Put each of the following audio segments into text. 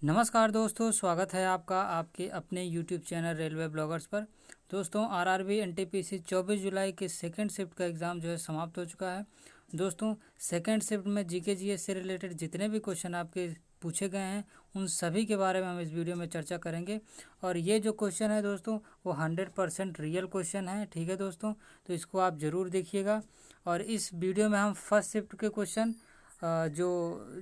नमस्कार दोस्तों, स्वागत है आपका आपके अपने यूट्यूब चैनल रेलवे ब्लॉगर्स पर। दोस्तों, आरआरबी एनटीपीसी 24 जुलाई के सेकंड शिफ्ट का एग्ज़ाम जो है समाप्त हो चुका है। दोस्तों, सेकंड शिफ्ट में जीके जीएस से रिलेटेड जितने भी क्वेश्चन आपके पूछे गए हैं उन सभी के बारे में हम इस वीडियो में चर्चा करेंगे। और ये जो क्वेश्चन है दोस्तों वो 100% रियल क्वेश्चन है। ठीक है दोस्तों, तो इसको आप ज़रूर देखिएगा। और इस वीडियो में हम फर्स्ट शिफ्ट के क्वेश्चन जो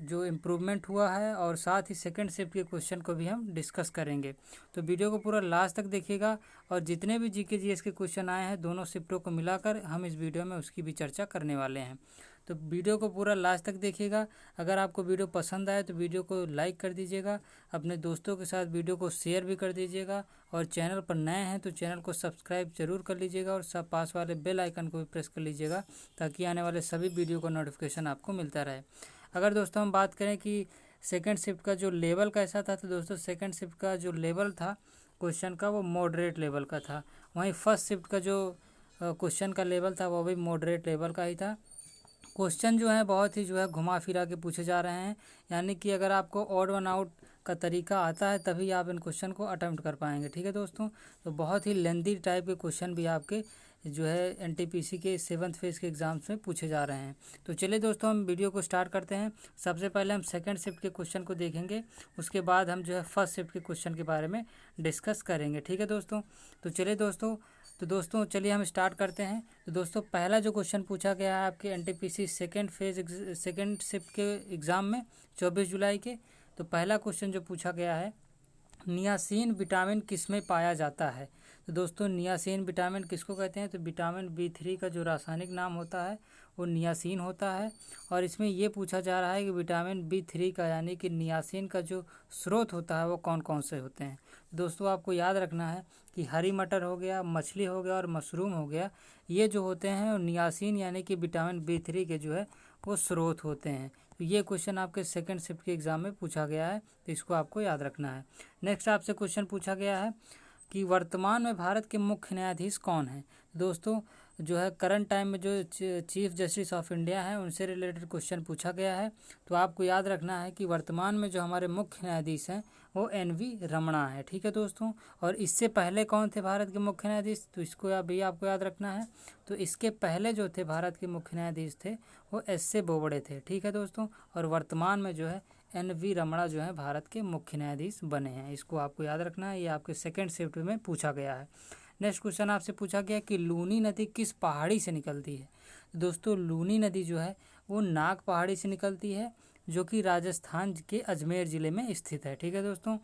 जो इम्प्रूवमेंट हुआ है और साथ ही सेकंड शिफ्ट के क्वेश्चन को भी हम डिस्कस करेंगे। तो वीडियो को पूरा लास्ट तक देखिएगा और जितने भी जीके जीएस के क्वेश्चन आए हैं दोनों शिफ्टों को मिलाकर हम इस वीडियो में उसकी भी चर्चा करने वाले हैं। तो वीडियो को पूरा लास्ट तक देखिएगा। अगर आपको वीडियो पसंद आए तो वीडियो को लाइक कर दीजिएगा, अपने दोस्तों के साथ वीडियो को शेयर भी कर दीजिएगा और चैनल पर नए हैं तो चैनल को सब्सक्राइब जरूर कर लीजिएगा और सब पास वाले बेल आइकन को भी प्रेस कर लीजिएगा ताकि आने वाले सभी वीडियो का नोटिफिकेशन आपको मिलता रहे। अगर दोस्तों हम बात करें कि सेकंड शिफ्ट का जो लेवल कैसा था, तो दोस्तों सेकंड शिफ्ट का जो लेवल था क्वेश्चन का वो मॉडरेट लेवल का था। वहीं फर्स्ट शिफ्ट का जो क्वेश्चन का लेवल था वो भी मॉडरेट लेवल का ही था। क्वेश्चन जो है बहुत ही घुमा फिरा के पूछे जा रहे हैं, यानी कि अगर आपको ऑड वन आउट का तरीका आता है तभी आप इन क्वेश्चन को अटेम्प्ट कर पाएंगे। ठीक है दोस्तों, तो बहुत ही लेंदी टाइप के क्वेश्चन भी आपके जो है एनटीपीसी के 7th फेज़ के एग्ज़ाम्स में पूछे जा रहे हैं। तो चलिए दोस्तों हम वीडियो को स्टार्ट करते हैं। सबसे पहले हम सेकंड शिफ्ट के क्वेश्चन को देखेंगे, उसके बाद हम जो है फर्स्ट शिफ्ट के क्वेश्चन के बारे में डिस्कस करेंगे। ठीक है दोस्तों, तो चलिए दोस्तों चलिए हम स्टार्ट करते हैं। तो दोस्तों पहला जो क्वेश्चन पूछा गया है आपके एनटीपीसी सेकंड शिफ्ट के एग्ज़ाम में 24 जुलाई के, तो पहला क्वेश्चन जो पूछा गया है, नियासिन विटामिन किस में पाया जाता है। तो दोस्तों नियासिन विटामिन किसको कहते हैं, तो विटामिन B3 का जो रासायनिक नाम होता है वो नियासिन होता है। और इसमें ये पूछा जा रहा है कि विटामिन B3 का यानी कि नियासिन का जो स्रोत होता है वो कौन कौन से होते हैं। दोस्तों आपको याद रखना है कि हरी मटर हो गया, मछली हो गया और मशरूम हो गया, ये जो होते हैं नियासिन यानी कि विटामिन B3 के जो है वो स्रोत होते हैं। तो ये क्वेश्चन आपके सेकंड शिफ्ट के एग्ज़ाम में पूछा गया है, तो इसको आपको याद रखना है। नेक्स्ट आपसे क्वेश्चन पूछा गया है कि वर्तमान में भारत के मुख्य न्यायाधीश कौन हैं। दोस्तों जो है करंट टाइम में जो चीफ जस्टिस ऑफ इंडिया है उनसे रिलेटेड क्वेश्चन पूछा गया है। तो आपको याद रखना है कि वर्तमान में जो हमारे मुख्य न्यायाधीश हैं वो NV रमणा है। ठीक है दोस्तों, और इससे पहले कौन थे भारत के मुख्य न्यायाधीश, तो इसको अभी आपको याद रखना है। तो इसके पहले जो थे भारत के मुख्य न्यायाधीश थे वो SA बोबड़े थे। ठीक है दोस्तों, और वर्तमान में जो है NV रमणा जो है भारत के मुख्य न्यायाधीश बने हैं। इसको आपको याद रखना है, ये आपके सेकंड शिफ्ट में पूछा गया है। नेक्स्ट क्वेश्चन आपसे पूछा गया कि लूनी नदी किस पहाड़ी से निकलती है। दोस्तों लूनी नदी जो है वो नाग पहाड़ी से निकलती है जो कि राजस्थान के अजमेर ज़िले में स्थित है। ठीक है दोस्तों,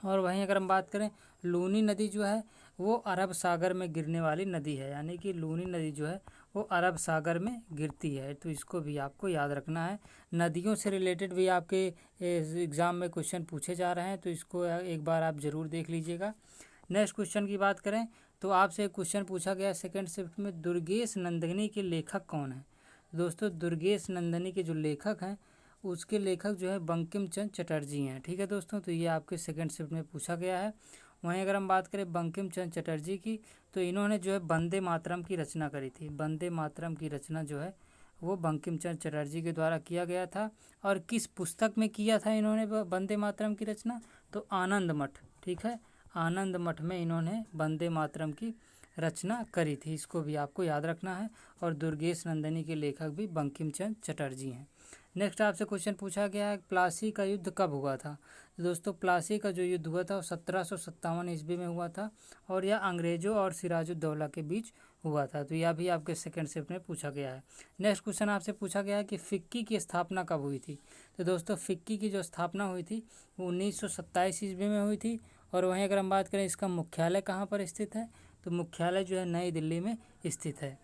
और वहीं अगर हम बात करें लूनी नदी जो है वो अरब सागर में गिरने वाली नदी है, यानी कि लूनी नदी जो है वो अरब सागर में गिरती है। तो इसको भी आपको याद रखना है। नदियों से रिलेटेड भी आपके एग्ज़ाम में क्वेश्चन पूछे जा रहे हैं, तो इसको एक बार आप ज़रूर देख लीजिएगा। नेक्स्ट क्वेश्चन की बात करें तो आपसे एक क्वेश्चन पूछा गया सेकंड शिफ्ट में, दुर्गेश नंदिनी के लेखक कौन है। दोस्तों दुर्गेश नंदिनी के जो लेखक हैं उसके लेखक जो है बंकिम चंद्र चटर्जी हैं। ठीक है दोस्तों, तो ये आपके सेकंड शिफ्ट में पूछा गया है। वहीं अगर हम बात करें बंकिम चंद्र चटर्जी की, तो इन्होंने जो है वंदे मातरम की रचना करी थी। वंदे मातरम की रचना जो है वो बंकिम चंद्र चटर्जी के द्वारा किया गया था। और किस पुस्तक में किया था इन्होंने वंदे मातरम की रचना, तो आनंद मठ। ठीक है, आनंद मठ में इन्होंने वंदे मातरम की रचना करी थी। इसको भी आपको याद रखना है। और दुर्गेश नंदिनी के लेखक भी बंकिम चंद्र चटर्जी हैं। नेक्स्ट आपसे क्वेश्चन पूछा गया है प्लासी का युद्ध कब हुआ था। दोस्तों प्लासी का जो युद्ध हुआ था वो 1757 ईस्वी में हुआ था और यह अंग्रेजों और सिराजुद्दौला के बीच हुआ था। तो यह भी आपके सेकंड शिफ्ट में पूछा गया है। नेक्स्ट क्वेश्चन आपसे पूछा गया है कि फिक्की की स्थापना कब हुई थी। तो दोस्तों फिक्की की जो स्थापना हुई थी वो 1927 ईस्वी में हुई थी। और वहीं अगर हम बात करें इसका मुख्यालय कहाँ पर स्थित है, तो मुख्यालय जो है नई दिल्ली में स्थित है।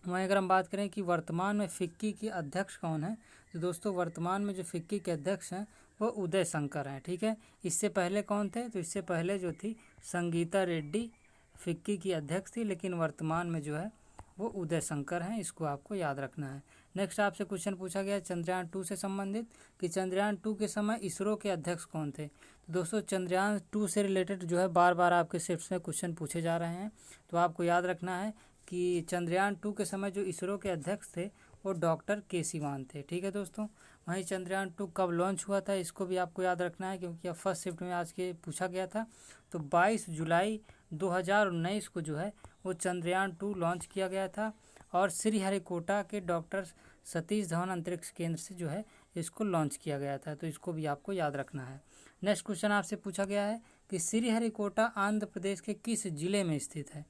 वहीं अगर हम बात करें कि वर्तमान में फिक्की के अध्यक्ष कौन है, तो दोस्तों वर्तमान में जो फिक्की के अध्यक्ष हैं वो उदय शंकर हैं। ठीक है, इससे पहले कौन थे, तो इससे पहले जो थी संगीता रेड्डी फिक्की की अध्यक्ष थी, लेकिन वर्तमान में जो है वो उदय शंकर हैं। इसको आपको याद रखना है। नेक्स्ट आपसे क्वेश्चन पूछा गया चंद्रयान 2 से संबंधित कि चंद्रयान 2 के समय इसरो के अध्यक्ष कौन थे। तो दोस्तों चंद्रयान 2 से रिलेटेड जो है बार बार आपके शिफ्ट में क्वेश्चन पूछे जा रहे हैं, तो आपको याद रखना है कि चंद्रयान 2 के समय जो इसरो के अध्यक्ष थे वो डॉक्टर के सिवान थे। ठीक है दोस्तों, वहीं चंद्रयान 2 कब लॉन्च हुआ था, इसको भी आपको याद रखना है क्योंकि अब फर्स्ट शिफ्ट में आज के पूछा गया था। तो 22 जुलाई 2019 को जो है वो चंद्रयान 2 लॉन्च किया गया था और श्रीहरिकोटा के डॉक्टर सतीश धवन अंतरिक्ष केंद्र से जो है इसको लॉन्च किया गया था। तो इसको भी आपको याद रखना है। नेक्स्ट क्वेश्चन आपसे पूछा गया है कि श्रीहरिकोटा आंध्र प्रदेश के किस जिले में स्थित है।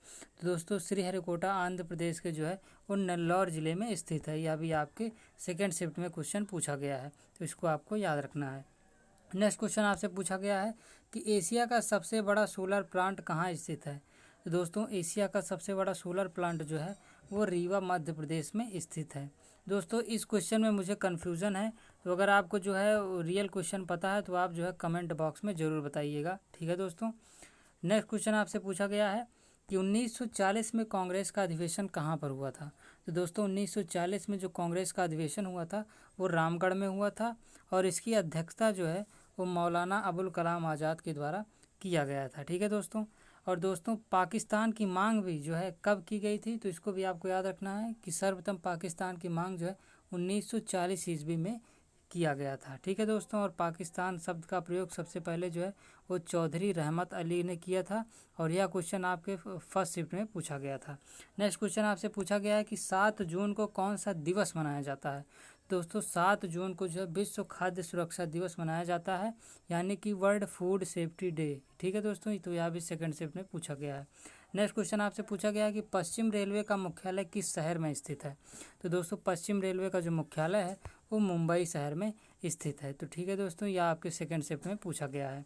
तो दोस्तों श्रीहरिकोटा आंध्र प्रदेश के जो है वो नेल्लौर जिले में स्थित है। यह भी आपके सेकेंड शिफ्ट में क्वेश्चन पूछा गया है, तो इसको आपको याद रखना है। नेक्स्ट क्वेश्चन आपसे पूछा गया है कि एशिया का सबसे बड़ा सोलर प्लांट कहाँ स्थित है। तो दोस्तों एशिया का सबसे बड़ा सोलर प्लांट जो है वो रीवा मध्य प्रदेश में स्थित है। दोस्तों इस क्वेश्चन में मुझे कन्फ्यूज़न है, तो अगर आपको जो है रियल क्वेश्चन पता है तो आप जो है कमेंट बॉक्स में ज़रूर बताइएगा, ठीक है दोस्तों। नेक्स्ट क्वेश्चन आपसे पूछा गया है कि 1940 में कांग्रेस का अधिवेशन कहाँ पर हुआ था। तो दोस्तों 1940 में जो कांग्रेस का अधिवेशन हुआ था वो रामगढ़ में हुआ था और इसकी अध्यक्षता जो है वो मौलाना अबुल कलाम आज़ाद के द्वारा किया गया था, ठीक है दोस्तों। और दोस्तों पाकिस्तान की मांग भी जो है कब की गई थी, तो इसको भी आपको याद रखना है कि सर्वप्रथम पाकिस्तान की मांग जो है 1940 ईस्वी में किया गया था, ठीक है दोस्तों। और पाकिस्तान शब्द का प्रयोग सबसे पहले जो है वो चौधरी रहमत अली ने किया था और यह क्वेश्चन आपके फर्स्ट शिफ्ट में पूछा गया था। नेक्स्ट क्वेश्चन आपसे पूछा गया है कि 7 जून को कौन सा दिवस मनाया जाता है। दोस्तों 7 जून को जो है विश्व खाद्य सुरक्षा दिवस मनाया जाता है, यानी कि वर्ल्ड फूड सेफ्टी डे, ठीक है दोस्तों। तो यह भी सेकंड शिफ्ट में पूछा गया है। नेक्स्ट क्वेश्चन आपसे पूछा गया है कि पश्चिम रेलवे का मुख्यालय किस शहर में स्थित है। तो दोस्तों पश्चिम रेलवे का जो मुख्यालय है वो मुंबई शहर में स्थित है। तो ठीक है दोस्तों, यह आपके सेकंड शिफ्ट में पूछा गया है।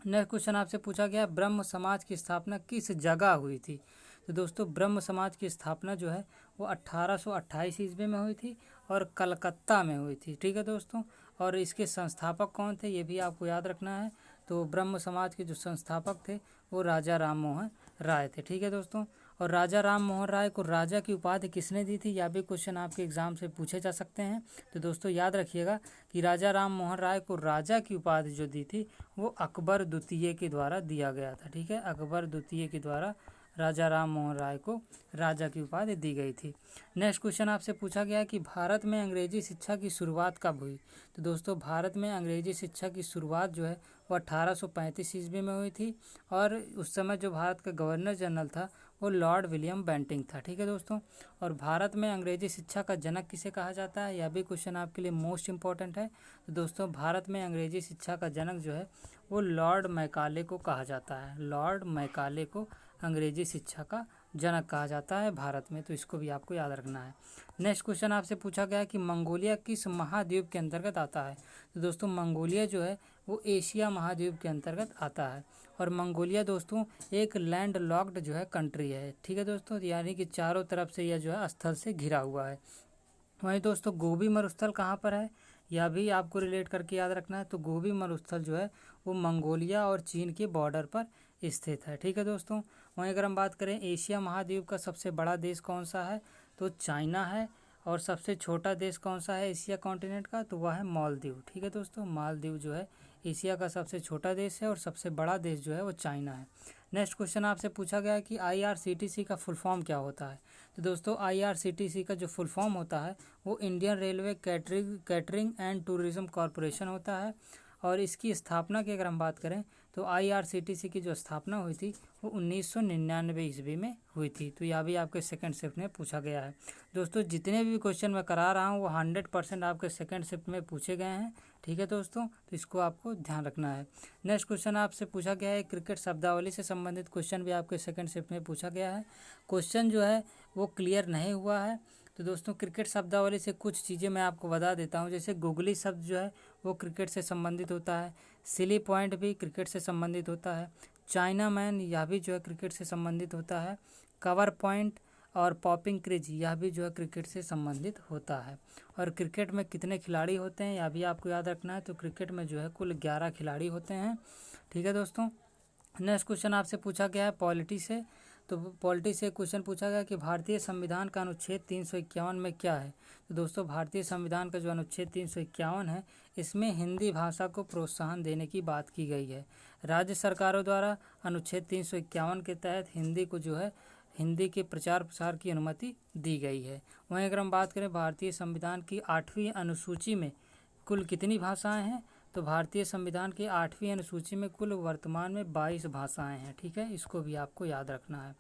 नेक्स्ट क्वेश्चन आपसे पूछा गया ब्रह्म समाज की स्थापना किस जगह हुई थी। तो दोस्तों ब्रह्म समाज की स्थापना जो है वो 1828 ईस्वी में हुई थी और कलकत्ता में हुई थी, ठीक है दोस्तों। और इसके संस्थापक कौन थे ये भी आपको याद रखना है। तो ब्रह्म समाज के जो संस्थापक थे वो राजा राम मोहन राय थे, ठीक है दोस्तों। और राजा राम मोहन राय को राजा की उपाधि किसने दी थी, यह भी क्वेश्चन आपके एग्जाम से पूछे जा सकते हैं। तो दोस्तों याद रखिएगा कि राजा राम मोहन राय को राजा की उपाधि जो दी थी वो अकबर द्वितीय के द्वारा दिया गया था, ठीक है। अकबर द्वितीय के द्वारा राजा राम मोहन राय को राजा की उपाधि दी गई थी। नेक्स्ट क्वेश्चन आपसे पूछा गया कि भारत में अंग्रेजी शिक्षा की शुरुआत कब हुई। तो दोस्तों भारत में अंग्रेजी शिक्षा की शुरुआत जो है वो 1835 ईस्वी में हुई थी और उस समय जो भारत का गवर्नर जनरल था वो लॉर्ड विलियम बेंटिंग था, ठीक है दोस्तों। और भारत में अंग्रेजी शिक्षा का जनक किसे कहा जाता है, यह भी क्वेश्चन आपके लिए मोस्ट इंपॉर्टेंट है। तो दोस्तों भारत में अंग्रेजी शिक्षा का जनक जो है वो लॉर्ड मैकाले को कहा जाता है। लॉर्ड मैकाले को अंग्रेजी शिक्षा का जनक कहा जाता है भारत में, तो इसको भी आपको याद रखना है। नेक्स्ट क्वेश्चन आपसे पूछा गया कि मंगोलिया किस महाद्वीप के अंतर्गत आता है। तो दोस्तों मंगोलिया जो है वो एशिया महाद्वीप के अंतर्गत आता है और मंगोलिया दोस्तों एक लैंड लॉक्ड जो है कंट्री है, ठीक है दोस्तों, यानी कि चारों तरफ से यह जो है स्थल से घिरा हुआ है। वहीं दोस्तों गोबी मरुस्थल कहाँ पर है, यह भी आपको रिलेट करके याद रखना है। तो गोबी मरुस्थल जो है वो मंगोलिया और चीन के बॉर्डर पर स्थित है, ठीक है दोस्तों। वहीं अगर हम बात करें एशिया महाद्वीप का सबसे बड़ा देश कौन सा है, तो चाइना है। और सबसे छोटा देश कौन सा है एशिया कॉन्टिनेंट का, तो वह है मालदीव, ठीक है दोस्तों। मालदीव जो है एशिया का सबसे छोटा देश है और सबसे बड़ा देश जो है वो चाइना है। नेक्स्ट क्वेश्चन आपसे पूछा गया कि IRCTC का फुल फॉर्म क्या होता है। तो दोस्तों IRCTC का जो फुल फॉर्म होता है वो Indian railway catering and tourism corporation होता है। और इसकी स्थापना की अगर हम बात करें तो IRCTC की जो स्थापना हुई थी वो 1999 ईस्वी में हुई थी। तो यह भी आपके सेकंड शिफ्ट में पूछा गया है। दोस्तों जितने भी क्वेश्चन मैं करा रहा हूँ वो 100% आपके सेकंड शिफ्ट में पूछे गए हैं, ठीक है दोस्तों, तो इसको आपको ध्यान रखना है। नेक्स्ट क्वेश्चन आपसे पूछा गया है क्रिकेट शब्दावली से संबंधित क्वेश्चन भी आपके सेकंड शिफ्ट में पूछा गया है। क्वेश्चन जो है वो क्लियर नहीं हुआ है। तो दोस्तों क्रिकेट शब्दावली से कुछ चीज़ें मैं आपको बता देता हूँ, जैसे गुगली शब्द जो है वो क्रिकेट से संबंधित होता है, सिली पॉइंट भी क्रिकेट से संबंधित होता है, चाइना मैन यह भी जो है क्रिकेट से संबंधित होता है, कवर पॉइंट और पॉपिंग क्रिज यह भी जो है क्रिकेट से संबंधित होता है। और क्रिकेट में कितने खिलाड़ी होते हैं यह भी आपको याद रखना है। तो क्रिकेट में जो है कुल 11 खिलाड़ी होते हैं, ठीक है दोस्तों। नेक्स्ट क्वेश्चन आपसे पूछा गया है पॉलिटी से। तो पॉलिटी से क्वेश्चन पूछा गया कि भारतीय संविधान का अनुच्छेद 351 में क्या है। तो दोस्तों भारतीय संविधान का जो अनुच्छेद 351 है इसमें हिंदी भाषा को प्रोत्साहन देने की बात की गई है। राज्य सरकारों द्वारा अनुच्छेद 351 के तहत हिंदी को जो है हिंदी के प्रचार प्रसार की अनुमति दी गई है। वहीं अगर हम बात करें भारतीय संविधान की 8वीं अनुसूची में कुल कितनी भाषाएं हैं? तो भारतीय संविधान की 8वीं अनुसूची में कुल वर्तमान में 22 भाषाएं हैं। ठीक है, इसको भी आपको याद रखना है।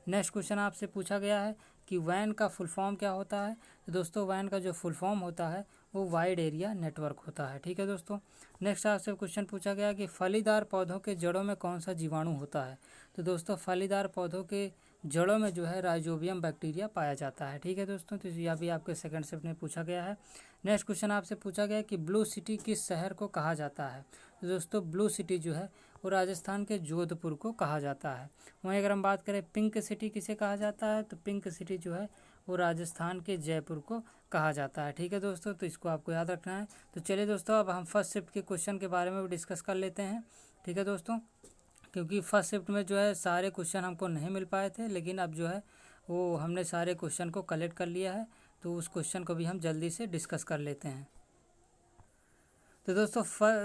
नेक्स्ट क्वेश्चन आपसे पूछा गया है कि वैन का फुल फॉर्म क्या होता है? तो दोस्तों वैन का जो फुल फॉर्म होता है वो वाइड एरिया नेटवर्क होता है। ठीक है दोस्तों। नेक्स्ट आपसे क्वेश्चन पूछा गया कि फलीदार पौधों के जड़ों में कौन सा जीवाणु होता है? तो दोस्तों फलीदार पौधों के जड़ों में जो है राइजोबियम बैक्टीरिया पाया जाता है। ठीक है दोस्तों, तो यह भी आपके सेकंड शिफ्ट में पूछा गया है। नेक्स्ट क्वेश्चन आपसे पूछा गया कि ब्लू सिटी किस शहर को कहा जाता है? तो दोस्तों ब्लू सिटी जो है वो राजस्थान के जोधपुर को कहा जाता है। वहीं अगर हम बात करें पिंक सिटी किसे कहा जाता है, तो पिंक सिटी जो है वो राजस्थान के जयपुर को कहा जाता है। ठीक है दोस्तों, तो इसको आपको याद रखना है। तो चलिए दोस्तों अब हम फर्स्ट शिफ्ट के क्वेश्चन के बारे में भी डिस्कस कर लेते हैं। ठीक है दोस्तों, क्योंकि फर्स्ट शिफ्ट में जो है सारे क्वेश्चन हमको नहीं मिल पाए थे, लेकिन अब जो है वो हमने सारे क्वेश्चन को कलेक्ट कर लिया है, तो उस क्वेश्चन को भी हम जल्दी से डिस्कस कर लेते हैं। तो दोस्तों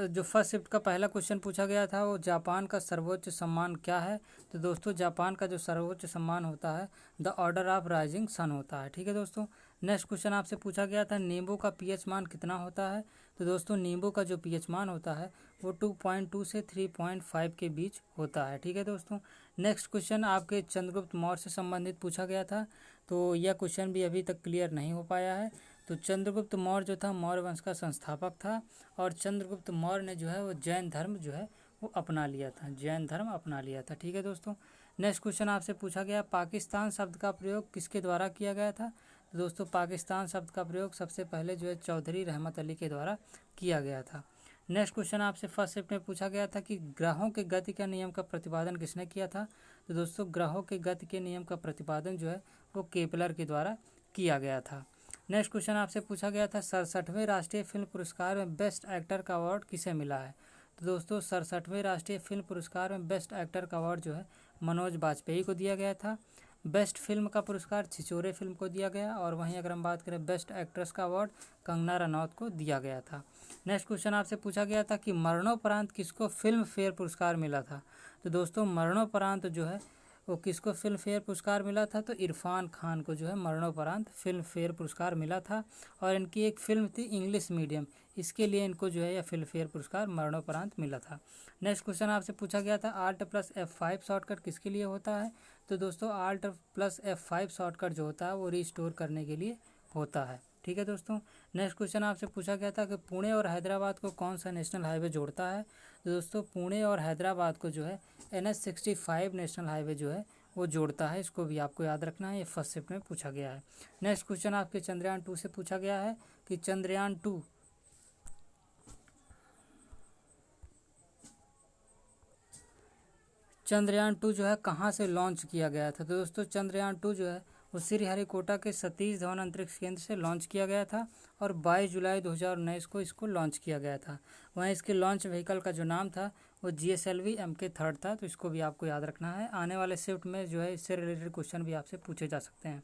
जो फर्स्ट शिफ्ट का पहला क्वेश्चन पूछा गया था वो जापान का सर्वोच्च सम्मान क्या है? तो दोस्तों जापान का जो सर्वोच्च सम्मान होता है the order of rising sun होता है। ठीक है दोस्तों। नेक्स्ट क्वेश्चन आपसे पूछा गया था नींबू का पीएच मान कितना होता है? तो दोस्तों नींबू का जो पीएच मान होता है वो 2.2 से 3.5 के बीच होता है। ठीक है दोस्तों। नेक्स्ट क्वेश्चन आपके चंद्रगुप्त मौर्य से संबंधित पूछा गया था, तो यह क्वेश्चन भी अभी तक क्लियर नहीं हो पाया है। तो चंद्रगुप्त मौर्य जो था मौर्य वंश का संस्थापक था, और चंद्रगुप्त मौर्य ने जो है वो जैन धर्म जो है वो अपना लिया था, जैन धर्म अपना लिया था। ठीक है दोस्तों। नेक्स्ट क्वेश्चन आपसे पूछा गया पाकिस्तान शब्द का प्रयोग किसके द्वारा किया गया था? तो दोस्तों पाकिस्तान शब्द का प्रयोग सबसे पहले जो है चौधरी रहमत अली के द्वारा किया गया था। नेक्स्ट क्वेश्चन आपसे फर्स्ट शिफ्ट में पूछा गया था कि ग्रहों के गति का नियम का प्रतिपादन किसने किया था? तो दोस्तों ग्रहों के गति के नियम का प्रतिपादन जो है वो केपलर के द्वारा किया गया था। नेक्स्ट क्वेश्चन आपसे पूछा गया था 67वें राष्ट्रीय फिल्म पुरस्कार में बेस्ट एक्टर का अवार्ड किसे मिला है? तो दोस्तों 67वें राष्ट्रीय फिल्म पुरस्कार में बेस्ट एक्टर का अवार्ड जो है मनोज बाजपेयी को दिया गया था। बेस्ट फिल्म का पुरस्कार छिछोरे फिल्म को दिया गया, और वहीं अगर हम बात करें बेस्ट एक्ट्रेस का अवार्ड कंगना रनौत को दिया गया था। नेक्स्ट क्वेश्चन आपसे पूछा गया था कि मरणोपरांत किसको फिल्म फेयर पुरस्कार मिला था? तो दोस्तों मरणोपरांत जो है वो किसको फिल्म फेयर पुरस्कार मिला था? तो इरफान खान को जो है मरणोपरांत फिल्म फेयर पुरस्कार मिला था, और इनकी एक फिल्म थी इंग्लिश मीडियम, इसके लिए इनको जो है यह फिल्म फेयर पुरस्कार मरणोपरांत मिला था। नेक्स्ट क्वेश्चन आपसे पूछा गया था Alt+F5 शॉर्टकट किसके लिए होता है? तो दोस्तों Alt+F5 शॉर्टकट जो होता है वो रिस्टोर करने के लिए होता है। ठीक है दोस्तों। नेक्स्ट क्वेश्चन आपसे पूछा गया था कि पुणे और हैदराबाद को कौन सा नेशनल हाईवे जोड़ता है? तो दोस्तों पुणे और हैदराबाद को जो है NH65 नेशनल हाईवे जो है वो जोड़ता है, इसको भी आपको याद रखना है, ये फर्स्ट शिफ्ट में पूछा गया है। नेक्स्ट क्वेश्चन आपके चंद्रयान 2 से पूछा गया है कि चंद्रयान 2 जो है कहाँ से लॉन्च किया गया था? तो दोस्तों चंद्रयान 2 जो है वो श्रीहरिकोटा के सतीश धवन अंतरिक्ष केंद्र से लॉन्च किया गया था, और 22 जुलाई 2019 को इसको लॉन्च किया गया था। वहीं इसके लॉन्च व्हीकल का जो नाम था वो GSLV Mk3 था, तो इसको भी आपको याद रखना है। आने वाले शिफ्ट में जो है इससे रिलेटेड क्वेश्चन भी आपसे पूछे जा सकते हैं।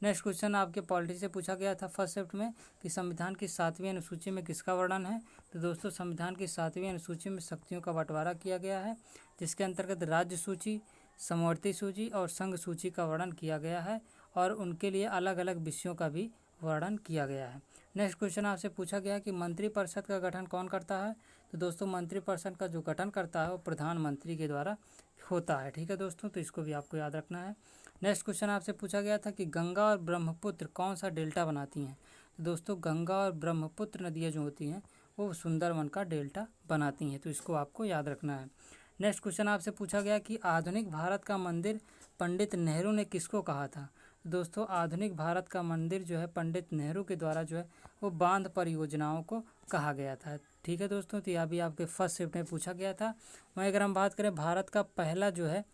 नेक्स्ट क्वेश्चन आपके पॉलिटी से पूछा गया था फर्स्ट शिफ्ट में कि संविधान की 7वीं अनुसूची में किसका वर्णन है? तो दोस्तों संविधान की 7वीं अनुसूची में शक्तियों का बंटवारा किया गया है, जिसके अंतर्गत राज्य सूची, समवर्ती सूची और संघ सूची का वर्णन किया गया है, और उनके लिए अलग अलग विषयों का भी वर्णन किया गया है। नेक्स्ट क्वेश्चन आपसे पूछा गया कि मंत्रिपरिषद का गठन कौन करता है? तो दोस्तों मंत्रिपरिषद का जो गठन करता है वो प्रधानमंत्री के द्वारा होता है। ठीक है दोस्तों, तो इसको भी आपको याद रखना है। नेक्स्ट क्वेश्चन आपसे पूछा गया था कि गंगा और ब्रह्मपुत्र कौन सा डेल्टा बनाती हैं? तो दोस्तों गंगा और ब्रह्मपुत्र नदियाँ जो होती हैं वो सुंदरवन का डेल्टा बनाती हैं, तो इसको आपको याद रखना है। नेक्स्ट क्वेश्चन आपसे पूछा गया कि आधुनिक भारत का मंदिर पंडित नेहरू ने किसको कहा था? दोस्तों आधुनिक भारत का मंदिर जो है पंडित नेहरू के द्वारा जो है वो बांध परियोजनाओं को कहा गया था। ठीक है दोस्तों, तो यह भी आपके फर्स्ट शिफ्ट में पूछा गया था। वहीं अगर हम बात करें भारत का पहला जो है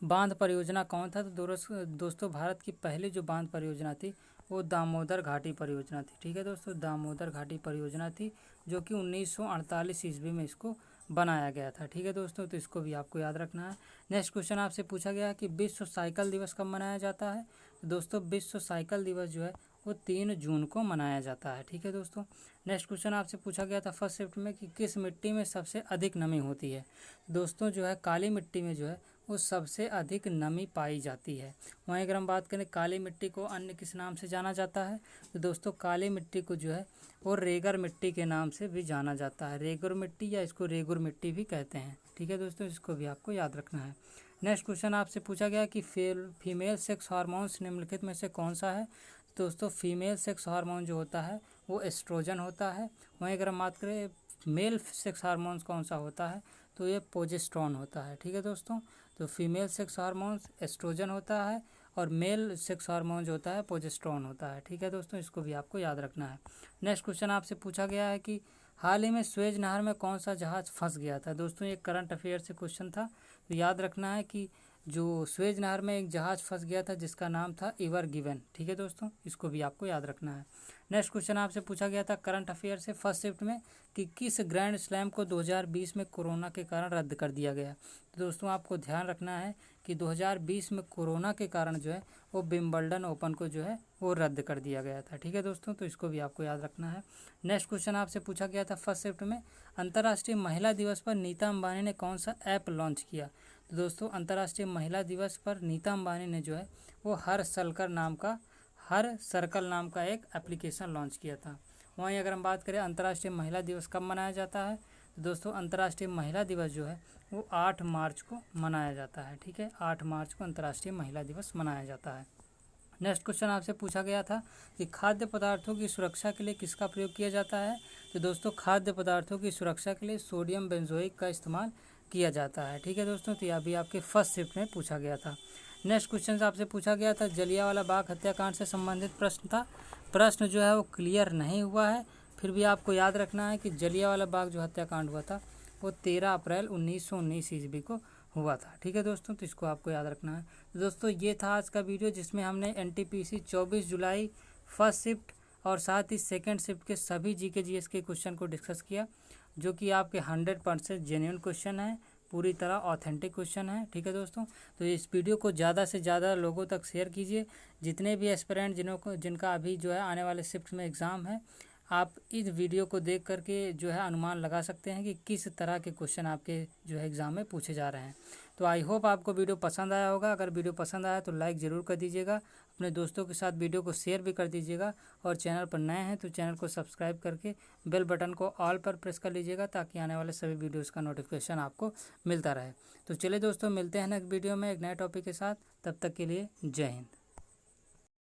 बांध परियोजना कौन था? तो दोस्तों भारत की पहली जो बांध परियोजना थी वो दामोदर घाटी परियोजना थी। ठीक है दोस्तों, दामोदर घाटी परियोजना थी, जो कि 1948 ईस्वी में इसको बनाया गया था। ठीक है दोस्तों, तो इसको भी आपको याद रखना है। नेक्स्ट क्वेश्चन आपसे पूछा गया कि विश्व साइकिल दिवस कब मनाया जाता है? तो दोस्तों विश्व साइकिल दिवस जो है वो 3 जून को मनाया जाता है। ठीक है दोस्तों। नेक्स्ट क्वेश्चन आपसे पूछा गया था फर्स्ट शिफ्ट में कि किस मिट्टी में सबसे अधिक नमी होती है? दोस्तों जो है काली मिट्टी में जो है वो सबसे अधिक नमी पाई जाती है। वहीं अगर हम बात करें काली मिट्टी को अन्य किस नाम से जाना जाता है, तो दोस्तों काली मिट्टी को जो है वो रेगर मिट्टी के नाम से भी जाना जाता है। रेगर मिट्टी या इसको रेगुर मिट्टी भी कहते हैं। ठीक है दोस्तों, इसको भी आपको याद रखना है। नेक्स्ट क्वेश्चन आपसे पूछा गया कि फीमेल सेक्स हार्मोन्स निम्नलिखित में से कौन सा है। दोस्तों फीमेल सेक्स हार्मोन जो होता है वो एस्ट्रोजन होता है। वहीं अगर हम बात करें मेल सेक्स हार्मोन्स कौन सा होता है, तो ये प्रोजेस्टेरोन होता है। ठीक है दोस्तों, तो फीमेल सेक्स हार्मोन्स एस्ट्रोजन होता है और मेल सेक्स हार्मोन जो होता है प्रोजेस्टेरोन होता है। ठीक है दोस्तों, इसको भी आपको याद रखना है। नेक्स्ट क्वेश्चन आपसे पूछा गया है कि हाल ही में स्वेज नहर में कौन सा जहाज़ फंस गया था। दोस्तों ये करंट अफेयर से क्वेश्चन था, तो याद रखना है कि जो स्वेज नहर में एक जहाज़ फंस गया था जिसका नाम था एवर गिवन। ठीक है दोस्तों, इसको भी आपको याद रखना है। नेक्स्ट क्वेश्चन आपसे पूछा गया था करंट अफेयर से फर्स्ट शिफ्ट में कि किस ग्रैंड स्लैम को 2020 में कोरोना के कारण रद्द कर दिया गया। तो दोस्तों आपको ध्यान रखना है कि 2020 में कोरोना के कारण जो है वो विंबलडन ओपन को जो है वो रद्द कर दिया गया था। ठीक है दोस्तों, तो इसको भी आपको याद रखना है। नेक्स्ट क्वेश्चन आपसे पूछा गया था फर्स्ट शिफ्ट में अंतर्राष्ट्रीय महिला दिवस पर नीता अंबानी ने कौन सा ऐप लॉन्च किया। तो दोस्तों अंतर्राष्ट्रीय महिला दिवस पर नीता अंबानी ने जो है वो हर सर्कल नाम का एक एप्लीकेशन लॉन्च किया था। वहीं अगर हम बात करें अंतर्राष्ट्रीय महिला दिवस कब मनाया जाता है, तो दोस्तों अंतर्राष्ट्रीय महिला दिवस जो है वो 8 मार्च को मनाया जाता है। ठीक है, 8 मार्च को अंतर्राष्ट्रीय महिला दिवस मनाया जाता है। नेक्स्ट क्वेश्चन आपसे पूछा गया था कि खाद्य पदार्थों की सुरक्षा के लिए किसका प्रयोग किया जाता है। तो दोस्तों खाद्य पदार्थों की सुरक्षा के लिए सोडियम बेंजोइक का इस्तेमाल किया जाता है। ठीक है दोस्तों, तो यह भी आपके फर्स्ट शिफ्ट में पूछा गया था। नेक्स्ट क्वेश्चन आपसे पूछा गया था जलियांवाला बाग हत्याकांड से संबंधित प्रश्न था। प्रश्न जो है वो क्लियर नहीं हुआ है, फिर भी आपको याद रखना है कि जलियांवाला बाग जो हत्याकांड हुआ था वो 13 अप्रैल 1919 ईस्वी को हुआ था। ठीक है दोस्तों, तो इसको आपको याद रखना है। तो दोस्तों ये था आज का वीडियो जिसमें हमने एनटीपीसी 24 जुलाई फर्स्ट शिफ्ट और साथ ही सेकेंड शिफ्ट के सभी जीके जीएस के क्वेश्चन को डिस्कस किया, जो कि आपके 100% जेन्युइन क्वेश्चन है, पूरी तरह ऑथेंटिक क्वेश्चन है। ठीक है दोस्तों, तो इस वीडियो को ज़्यादा से ज़्यादा लोगों तक शेयर कीजिए। जितने भी एस्पिरेंट जिनका अभी जो है आने वाले शिफ्ट में एग्ज़ाम है, आप इस वीडियो को देख करके जो है अनुमान लगा सकते हैं कि किस तरह के क्वेश्चन आपके जो है एग्ज़ाम में पूछे जा रहे हैं। तो आई होप आपको वीडियो पसंद आया होगा। अगर वीडियो पसंद आया तो लाइक ज़रूर कर दीजिएगा, अपने दोस्तों के साथ वीडियो को शेयर भी कर दीजिएगा, और चैनल पर नए हैं तो चैनल को सब्सक्राइब करके बेल बटन को ऑल पर प्रेस कर लीजिएगा, ताकि आने वाले सभी वीडियोज़ का नोटिफिकेशन आपको मिलता रहे। तो चलिए दोस्तों, मिलते हैं नेक्स्ट वीडियो में एक नए टॉपिक के साथ। तब तक के लिए जय हिंद।